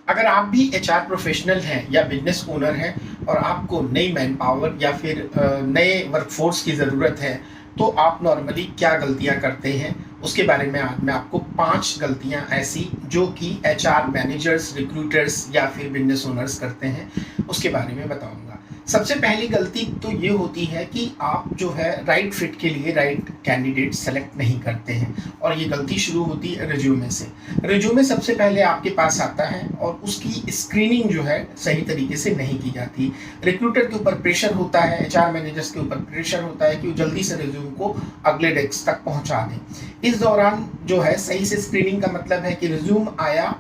अगर आप भी एचआर प्रोफेशनल हैं या बिजनेस ओनर हैं और आपको नई मैन पावर या फिर नए वर्कफोर्स की ज़रूरत है, तो आप नॉर्मली क्या गलतियां करते हैं उसके बारे में आज मैं आपको 5 गलतियां ऐसी जो कि एचआर मैनेजर्स, रिक्रूटर्स या फिर बिजनेस ओनर्स करते हैं उसके बारे में बताऊंगा। सबसे पहली गलती तो ये होती है कि आप जो है राइट फिट के लिए राइट कैंडिडेट सेलेक्ट नहीं करते हैं, और ये गलती शुरू होती है रिज्यूमे से। रिज्यूमे सबसे पहले आपके पास आता है और उसकी स्क्रीनिंग जो है सही तरीके से नहीं की जाती। रिक्रूटर के ऊपर प्रेशर होता है, एचआर मैनेजर्स के ऊपर प्रेशर होता है कि वो जल्दी से रिज्यूम को अगले डेस्क तक पहुंचा दें। इस दौरान जो है सही से स्क्रीनिंग का मतलब है कि रिज्यूम आया,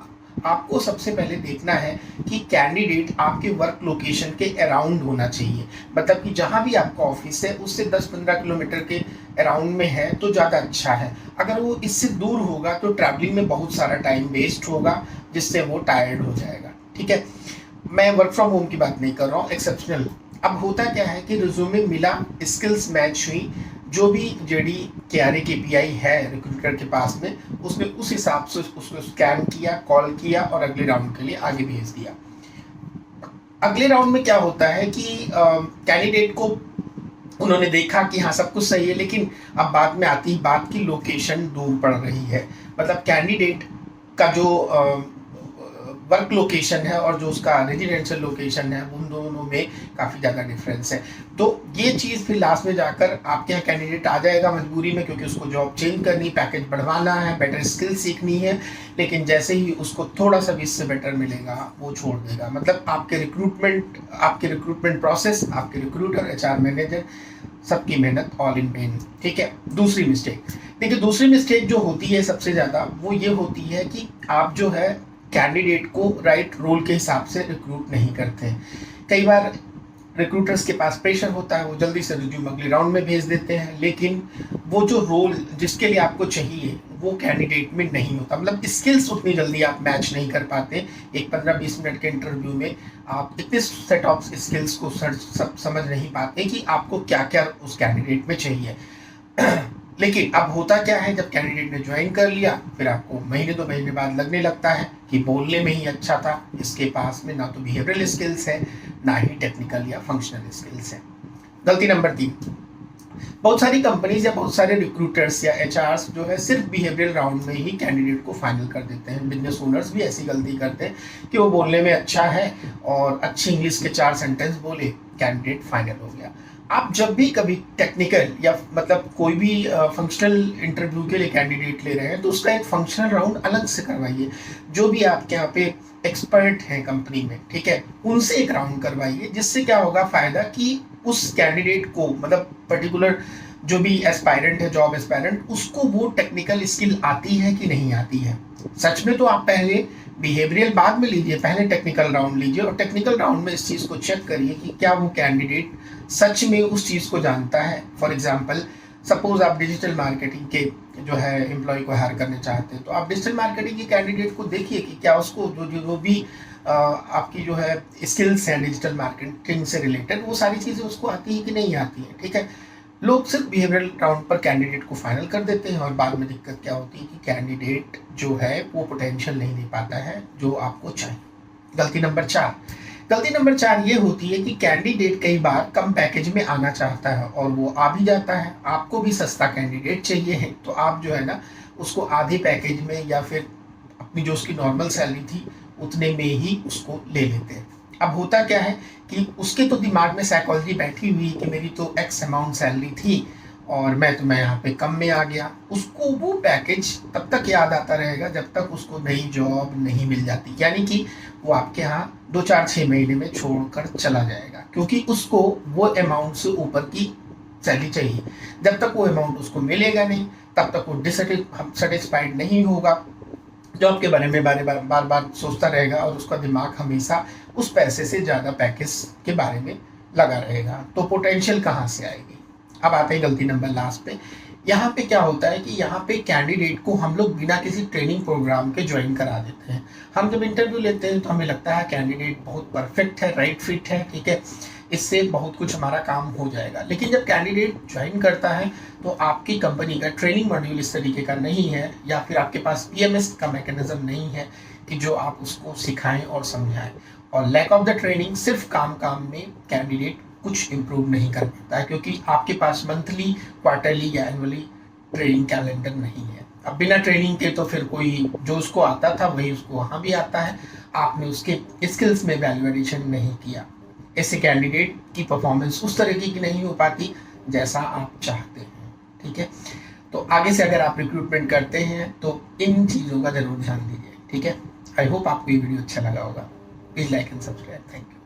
आपको सबसे पहले देखना है कि कैंडिडेट आपके वर्क लोकेशन के अराउंड होना चाहिए। मतलब कि जहां भी आपका ऑफिस है उससे 10-15 किलोमीटर के अराउंड में है तो ज़्यादा अच्छा है। अगर वो इससे दूर होगा तो ट्रैवलिंग में बहुत सारा टाइम वेस्ट होगा, जिससे वो टायर्ड हो जाएगा। ठीक है, मैं वर्क फ्रॉम होम की बात नहीं कर रहा हूँ, एक्सेप्शनल। अब होता क्या है कि रिज्यूमे मिला, स्किल्स मैच हुई, जो भी जेडी KRA KPI है रिक्रूटर के पास में, उसने उस हिसाब से उसको स्कैन किया, कॉल किया और अगले राउंड के लिए आगे भेज दिया। अगले राउंड में क्या होता है कि कैंडिडेट को उन्होंने देखा कि हाँ सब कुछ सही है, लेकिन अब बाद में आती बात की लोकेशन दूर पड़ रही है। मतलब कैंडिडेट का जो वर्क लोकेशन है और जो उसका रेजिडेंशियल लोकेशन है उन दोनों में काफ़ी ज़्यादा डिफरेंस है। तो ये चीज़ फिर लास्ट में जाकर आपके यहाँ कैंडिडेट आ जाएगा मजबूरी में, क्योंकि उसको जॉब चेंज करनी, पैकेज बढ़वाना है, बेटर स्किल सीखनी है, लेकिन जैसे ही उसको थोड़ा सा भी इससे बेटर मिलेगा वो छोड़ देगा। मतलब आपके रिक्रूटमेंट प्रोसेस, आपके रिक्रूटर, एचआर मैनेजर, सबकी मेहनत ऑल इन वेन। ठीक है। दूसरी मिस्टेक देखिए, दूसरी मिस्टेक जो होती है सबसे ज़्यादा वो ये होती है कि आप जो है कैंडिडेट को राइट रोल के हिसाब से रिक्रूट नहीं करते हैं। कई बार रिक्रूटर्स के पास प्रेशर होता है, वो जल्दी से रिज्यूम अगले राउंड में भेज देते हैं, लेकिन वो जो रोल जिसके लिए आपको चाहिए वो कैंडिडेट में नहीं होता। मतलब स्किल्स उतनी जल्दी आप मैच नहीं कर पाते। एक 15-20 मिनट के इंटरव्यू में आप इतने सेट ऑफ स्किल्स को समझ नहीं पाते कि आपको क्या क्या उस कैंडिडेट में चाहिए। लेकिन अब होता क्या है, जब कैंडिडेट ने ज्वाइन कर लिया फिर आपको महीने 2 महीने बाद लगने लगता है कि बोलने में ही अच्छा था, इसके पास में ना तो बिहेवियरल स्किल्स है ना ही टेक्निकल या फंक्शनल स्किल्स है। गलती नंबर 3, बहुत सारी कंपनीज या बहुत सारे रिक्रूटर्स या एचआरस जो है सिर्फ बिहेवियरल राउंड में ही कैंडिडेट को फाइनल कर देते हैं। बिजनेस ओनर्स भी ऐसी गलती करते हैं कि वो बोलने में अच्छा है और अच्छी इंग्लिश के 4 सेंटेंस बोले, कैंडिडेट फाइनल हो गया। आप जब भी कभी टेक्निकल या मतलब कोई भी फंक्शनल इंटरव्यू के लिए कैंडिडेट ले रहे हैं तो उसका एक फंक्शनल राउंड अलग से करवाइए। जो भी आपके यहाँ पे एक्सपर्ट हैं कंपनी में, ठीक है, उनसे एक राउंड करवाइए, जिससे क्या होगा फायदा कि उस कैंडिडेट को, मतलब पर्टिकुलर जो भी एस्पायरेंट है, जॉब एस्पायरेंट, उसको वो टेक्निकल स्किल आती है कि नहीं आती है। सच में तो आप पहले बिहेवियरल बाद में लीजिए, पहले टेक्निकल राउंड लीजिए और टेक्निकल राउंड में इस चीज़ को चेक करिए कि क्या वो कैंडिडेट सच में उस चीज़ को जानता है। फॉर एग्जांपल, सपोज आप डिजिटल मार्केटिंग के जो है एम्प्लॉय को हायर करने चाहते हैं, तो आप डिजिटल मार्केटिंग के कैंडिडेट को देखिए कि क्या उसको जो भी आपकी जो है स्किल्स हैं डिजिटल मार्केटिंग से रिलेटेड, वो सारी चीज़ें उसको आती है कि नहीं आती है। ठीक है, लोग सिर्फ बिहेवियरल राउंड पर कैंडिडेट को फाइनल कर देते हैं और बाद में दिक्कत क्या होती है कि कैंडिडेट जो है वो पोटेंशियल नहीं दे पाता है जो आपको चाहिए। गलती नंबर 4 ये होती है कि कैंडिडेट कई बार कम पैकेज में आना चाहता है और वो आ भी जाता है। आपको भी सस्ता कैंडिडेट चाहिए है तो आप जो है ना उसको आधे पैकेज में या फिर अपनी जो उसकी नॉर्मल सैलरी थी उतने में ही उसको ले लेते हैं। अब होता क्या है कि उसके तो दिमाग में साइकोलॉजी बैठी हुई कि मेरी तो एक्स अमाउंट सैलरी थी और मैं यहाँ पे कम में आ गया। उसको वो पैकेज तब तक याद आता रहेगा जब तक उसको नई जॉब नहीं मिल जाती, यानी कि वो आपके यहाँ 2-4-6 महीने में छोड़कर चला जाएगा, क्योंकि उसको वो अमाउंट से ऊपर की सैलरी चाहिए। जब तक वो अमाउंट उसको मिलेगा नहीं तब तक वो डिससेटिस्फाइड नहीं होगा, जॉब के बारे में बार बार सोचता रहेगा और उसका दिमाग हमेशा उस पैसे से ज़्यादा पैकेज के बारे में लगा रहेगा। तो पोटेंशियल कहाँ से आएगी। अब आते हैं गलती नंबर लास्ट पे। यहाँ पे क्या होता है कि यहाँ पे कैंडिडेट को हम लोग बिना किसी ट्रेनिंग प्रोग्राम के ज्वाइन करा देते हैं। हम जब इंटरव्यू लेते हैं तो हमें लगता है कैंडिडेट बहुत परफेक्ट है, राइट फिट है, ठीक है, इससे बहुत कुछ हमारा काम हो जाएगा। लेकिन जब कैंडिडेट ज्वाइन करता है तो आपकी कंपनी का ट्रेनिंग मॉड्यूल इस तरीके का नहीं है या फिर आपके पास PMS का मैकेनिज्म नहीं है कि जो आप उसको सिखाएं और समझाएं। और लैक ऑफ द ट्रेनिंग, सिर्फ काम में कैंडिडेट कुछ इम्प्रूव नहीं कर पाता है, क्योंकि आपके पास मंथली, क्वार्टरली या एनुअली ट्रेनिंग कैलेंडर नहीं है। अब बिना ट्रेनिंग के तो फिर कोई जो उसको आता था वही उसको वहाँ भी आता है, आपने उसके स्किल्स में वैल्यू एडिशन नहीं किया। ऐसे कैंडिडेट की परफॉर्मेंस उस तरीके की नहीं हो पाती जैसा आप चाहते हैं। ठीक है, तो आगे से अगर आप रिक्रूटमेंट करते हैं तो इन चीज़ों का जरूर ध्यान दीजिए। ठीक है, आई होप आपको ये वीडियो अच्छा लगा होगा। Please like and subscribe. Thank you.